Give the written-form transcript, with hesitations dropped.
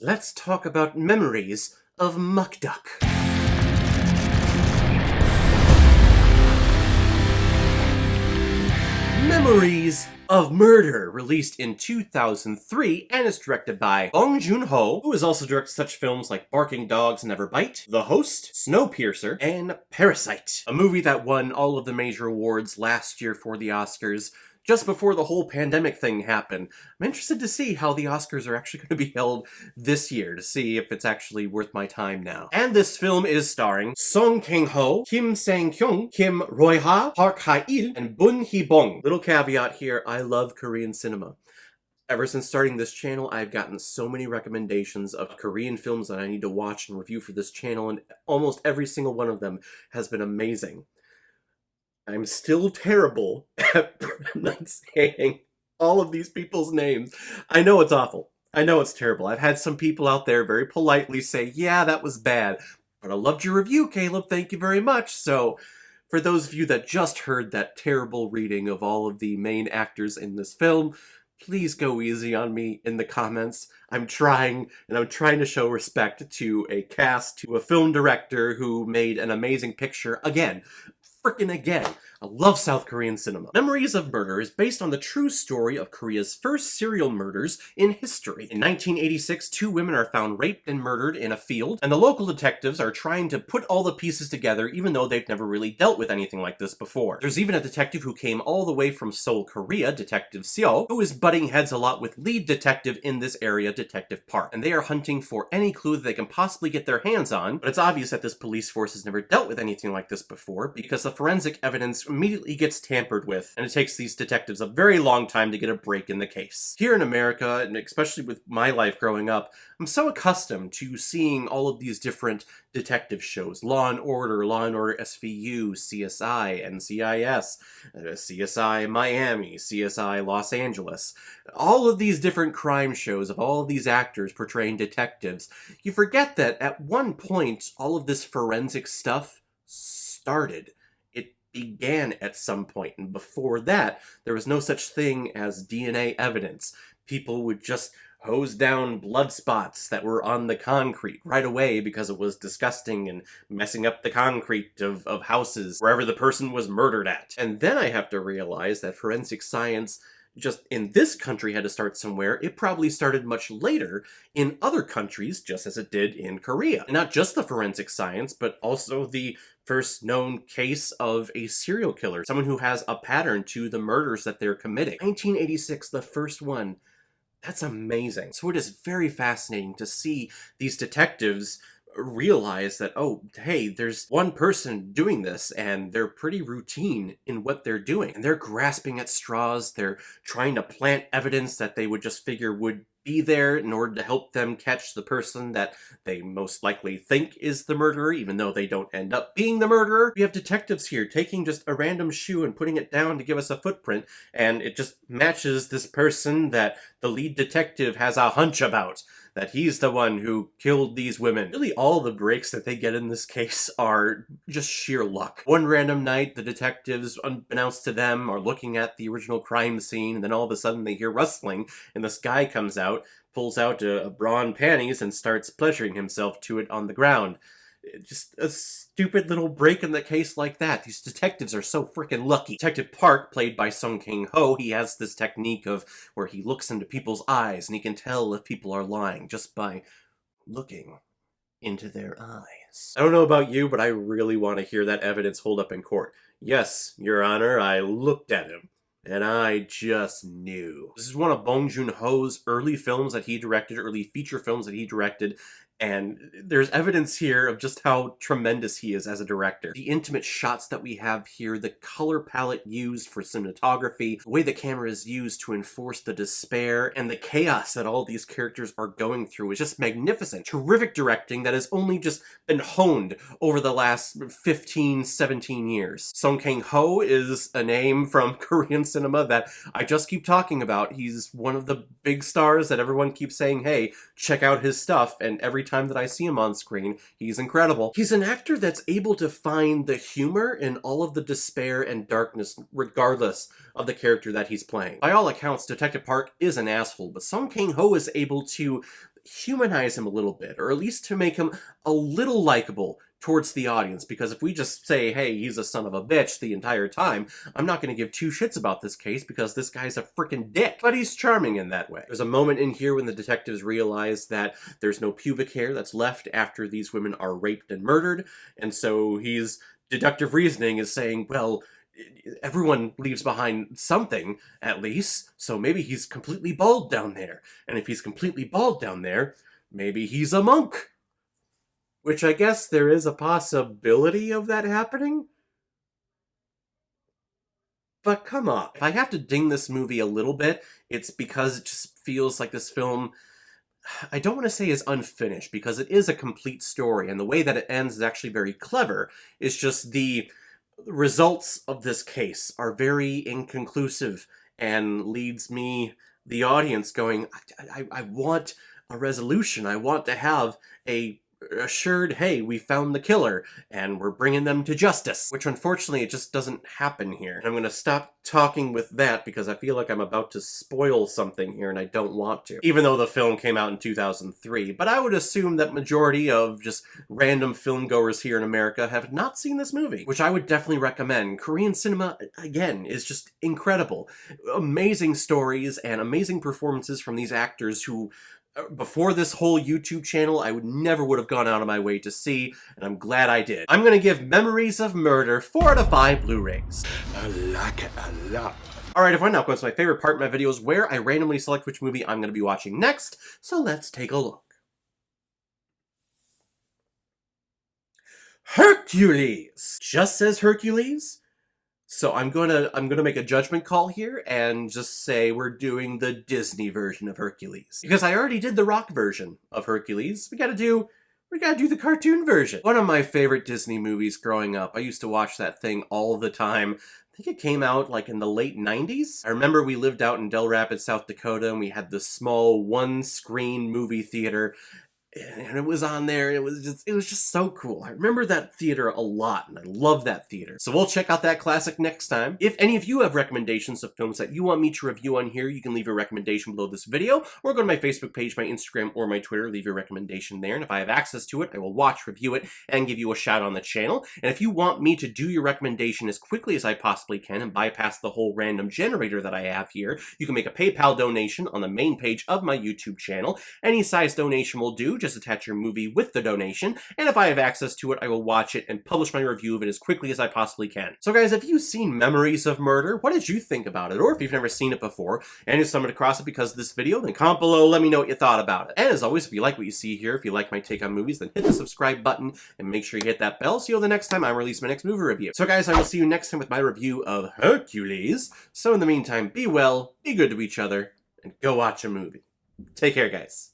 Let's talk about memories of Mukduk. Memories of Murder, released in 2003 and is directed by Bong Joon-ho, who has also directed such films like Barking Dogs Never Bite, The Host, Snowpiercer, and Parasite, a movie that won all of the major awards last year for the Oscars, just before the whole pandemic thing happened. I'm interested to see how the Oscars are actually going to be held this year, to see if it's actually worth my time now. And this film is starring Sang-kyung, Kim Sang-kyung, Kim Roi-ha, Park Hae-il, and Bun Hee-bong. Little caveat here, I love Korean cinema. Ever since starting this channel, I've gotten so many recommendations of Korean films that I need to watch and review for this channel, and almost every single one of them has been amazing. I'm still terrible at pronunciating all of these people's names. I know it's awful. I know it's terrible. I've had some people out there very politely say, yeah, that was bad. But I loved your review, Caleb. Thank you very much. So, for those of you that just heard that terrible reading of all of the main actors in this film, please go easy on me in the comments. I'm trying to show respect to a cast, to a film director who made an amazing picture again. Frickin' again. I love South Korean cinema. Memories of Murder is based on the true story of Korea's first serial murders in history. In 1986, two women are found raped and murdered in a field, and the local detectives are trying to put all the pieces together even though they've never really dealt with anything like this before. There's even a detective who came all the way from Seoul, Korea, Detective Seo, who is butting heads a lot with lead detective in this area, Detective Park, and they are hunting for any clue that they can possibly get their hands on, but it's obvious that this police force has never dealt with anything like this before because the forensic evidence immediately gets tampered with, and it takes these detectives a very long time to get a break in the case. Here in America, and especially with my life growing up, I'm so accustomed to seeing all of these different detective shows. Law & Order SVU, CSI, NCIS, CSI Miami, CSI Los Angeles. All of these different crime shows of all of these actors portraying detectives. You forget that at one point, all of this forensic stuff started. Began at some point, and before that, there was no such thing as DNA evidence. People would just hose down blood spots that were on the concrete right away because it was disgusting and messing up the concrete of houses wherever the person was murdered at. And then I have to realize that forensic science just in this country had to start somewhere. It probably started much later in other countries, just as it did in Korea. And not just the forensic science, but also the first known case of a serial killer, someone who has a pattern to the murders that they're committing. 1986, the first one. That's amazing. So it is very fascinating to see these detectives realize that, oh, hey, there's one person doing this, and they're pretty routine in what they're doing. And they're grasping at straws. They're trying to plant evidence that they would just figure would be there in order to help them catch the person that they most likely think is the murderer, even though they don't end up being the murderer. We have detectives here taking just a random shoe and putting it down to give us a footprint, and it just matches this person that the lead detective has a hunch about, that he's the one who killed these women. Really, all the breaks that they get in this case are just sheer luck. One random night, the detectives, unbeknownst to them, are looking at the original crime scene, and then all of a sudden they hear rustling, and this guy comes out, pulls out a bra and panties, and starts pleasuring himself to it on the ground. Just a stupid little break in the case like that. These detectives are so freaking lucky. Detective Park, played by Sang-kyung, he has this technique of where he looks into people's eyes and he can tell if people are lying just by looking into their eyes. I don't know about you, but I really want to hear that evidence hold up in court. Yes, Your Honor, I looked at him. And I just knew. This is one of Bong Joon-ho's early films that he directed, early feature films that he directed, and there's evidence here of just how tremendous he is as a director. The intimate shots that we have here, the color palette used for cinematography, the way the camera is used to enforce the despair, and the chaos that all these characters are going through is just magnificent. Terrific directing that has only just been honed over the last 15, 17 years. Sang-kyung is a name from Korean cinema that I just keep talking about. He's one of the big stars that everyone keeps saying, hey, check out his stuff, and every time that I see him on screen, he's incredible. He's an actor that's able to find the humor in all of the despair and darkness, regardless of the character that he's playing. By all accounts, Detective Park is an asshole, but Sang-kyung is able to humanize him a little bit, or at least to make him a little likable towards the audience, because if we just say, hey, he's a son of a bitch the entire time, I'm not going to give two shits about this case because this guy's a freaking dick. But he's charming in that way. There's a moment in here when the detectives realize that there's no pubic hair that's left after these women are raped and murdered, and so he's deductive reasoning is saying, well, everyone leaves behind something, at least, so maybe he's completely bald down there. And if he's completely bald down there, maybe he's a monk. Which I guess there is a possibility of that happening? But come on. If I have to ding this movie a little bit, it's because it just feels like this film, I don't want to say is unfinished, because it is a complete story, and the way that it ends is actually very clever. It's just the results of this case are very inconclusive and leads me, the audience, going, I want a resolution. I want to have a assured, hey, we found the killer and we're bringing them to justice, which unfortunately it just doesn't happen here. And I'm going to stop talking with that because I feel like I'm about to spoil something here and I don't want to, even though the film came out in 2003. But I would assume that majority of just random film goers here in America have not seen this movie, which I would definitely recommend. Korean cinema, again, is just incredible. Amazing stories and amazing performances from these actors who, before this whole YouTube channel, I never would have gone out of my way to see, and I'm glad I did. I'm gonna give Memories of Murder 4 out of 5 Blu-rays. I like it a lot. Alright everyone, now comes my favorite part of my videos where I randomly select which movie I'm gonna be watching next, so let's take a look. Hercules! Just says Hercules? So I'm gonna make a judgment call here and just say we're doing the Disney version of Hercules. Because I already did the Rock version of Hercules. We gotta do the cartoon version. One of my favorite Disney movies growing up. I used to watch that thing all the time. I think it came out like in the late 90s. I remember we lived out in Del Rapids, South Dakota, and we had this small one-screen movie theater. And it was on there, and it was just so cool. I remember that theater a lot, and I love that theater. So we'll check out that classic next time. If any of you have recommendations of films that you want me to review on here, you can leave a recommendation below this video, or go to my Facebook page, my Instagram, or my Twitter, leave your recommendation there, and if I have access to it, I will watch, review it, and give you a shout on the channel. And if you want me to do your recommendation as quickly as I possibly can and bypass the whole random generator that I have here, you can make a PayPal donation on the main page of my YouTube channel. Any size donation will do. Just attach your movie with the donation, and if I have access to it, I will watch it and publish my review of it as quickly as I possibly can. So guys, have you seen Memories of Murder? What did you think about it? Or if you've never seen it before, and you stumbled across it because of this video, then comment below, let me know what you thought about it. And as always, if you like what you see here, if you like my take on movies, then hit the subscribe button, and make sure you hit that bell so you'll know the next time I release my next movie review. So guys, I will see you next time with my review of Hercules. So in the meantime, be well, be good to each other, and go watch a movie. Take care, guys.